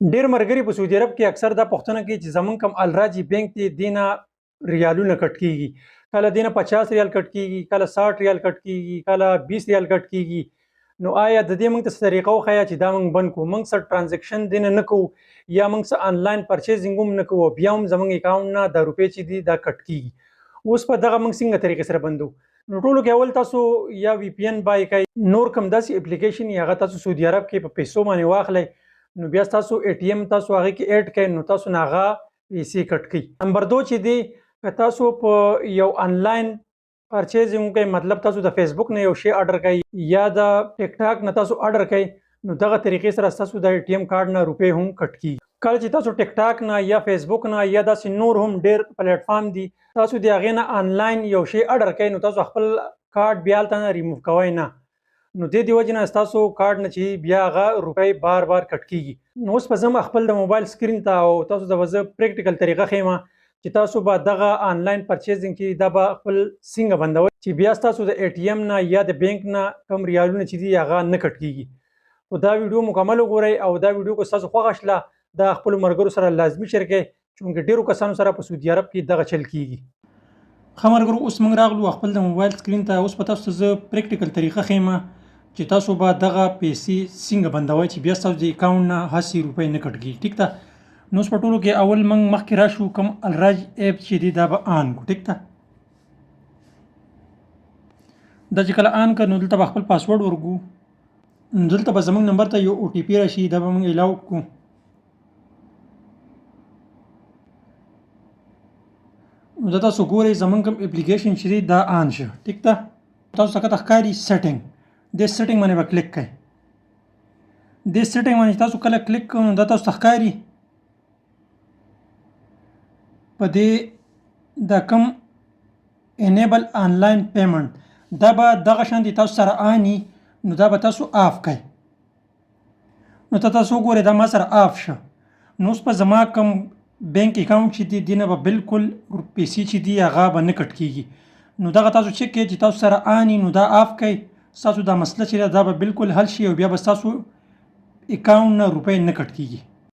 ډېر ملګري په سعودي عرب کې اکثر دا پوښتنه کوي چې زمونږ کوم الراجي بینک دی دینه ریالونه کټ کیږي، کله دینه 50 ریال کټ کیږي، کله 60 ریال کټ کیږي، کله 20 ریال کټ کیږي. نو آیا د دې موږ ته څه طریقه وښایه چې دا موږ بند کړو؟ موږ څه ټرانزیکشن دینه نه کوو یا موږ څه آنلاین پرچیزینګ هم نه کوو، بیا هم زموږ اکاونټ نه دا روپۍ چې دي دا کټ کیږي. اوس په دغه موږ څنګه طریقې سره بندو؟ نو ټولو کې اول تاسو یا وی پی ان بای کوئ، نور کوم داسې اپلیکیشن یا هغه تاسو سعودي عرب کې په پیسو باندې واخلئ، نو بیا تاسو ای ټي ایم تاسو هغه کې اډ کړئ، نو تاسو نه هغه پیسې کټ کړئ. نمبر 2 چې دی که تاسو په یو آنلاین پرچیزینګ کوئ، مطلب تاسو د فیسبوک نه یو شی آرډر کوئ یا د ټیک ټاک نه تاسو آرډر کوئ، نو دغه طریقې سره تاسو د ای ټي ایم کارت نه روپۍ هم کټ کیږي. کله چې تاسو ټیک ټاک نه یا فیسبوک نه یا داسې نور هم ډېر پلیټ فارم دي تاسو د هغې نه آنلاین یو شی آرډر کوئ، نو تاسو خپل کارت بیا هلته نه ریموو کوئ نه، نو د دې وجې نه ستاسو کارت نه چې بیا هغه روپۍ بار بار کټ کیږي. نو اوس به ځم خپل د موبایل سکرین ته او تاسو ته به زه پریکټیکل طریقه ښیم چې تاسو به دغه آنلاین پرچیزینګ کې دا به خپل څنګه بندوئ چې بیا ستاسو د ای ټي ایم نه یا د بینک نه کوم ریالونه چې دي هغه نه کټ کیږي. خو دا ویډیو مکمل وګورئ او دا ویډیو که ستاسو خوښه شله دا خپلو ملګرو سره لازمي شیر کړئ، چونکې ډېرو کسانو سره په سعودي عرب کې دغه چل کیږي. ښه ملګرو، اوس موږ راغلو خپل د موبایل سکرین ته. اوس به تاسو ته زه پریکټیکل طریقه ښیم چې تاسو به دغه پیسې څنګه بندوئ چې بیا ستاسو د اکاونټ نه هسې روپۍ نه کټ کیږي. ټیک ده، نو اوس په ټولو کې اول موږ مخکې راشو کوم الراج ایپ چې دی دا به آن کړو. ټیک ده، دا چې کله آن کړو نو دلته به خپل پاسورډ ورکړو، دلته به زموږ نمبر ته یو او ټي پي راشي، دا به موږ الاو کړو. نو دا تاسو ګورئ زموږ کوم اپلیکیشن چې دی دا آن شه. ټیک ده، تاسو ته کته ښکاري سیټینګ، دې سیټینګ باندې به کلیک کړئ. دې سیټینګ باندې تاسو کله کلیک کوئ نو دا تاسو ته ښکاري په دې دا کوم انیبل آنلاین پیمنټ دا به دغه شان تاسو سره آني، نو دا به تاسو آف کړئ. نو تاسو وګورئ دا ما سره آف شه. نو اوس په زما کوم بینک اکاونټ چې دی دینه به بالکل پیسې چې دي هغه به نه کټ کیږي. نو دغه تاسو چک کړئ چې تاسو سره آني، نو دا آف کړئ، ستاسو دا مسله چې دا به بالکل حل شي او بیا به ستاسو اکاونټ نه روپۍ نه کټ کیږي.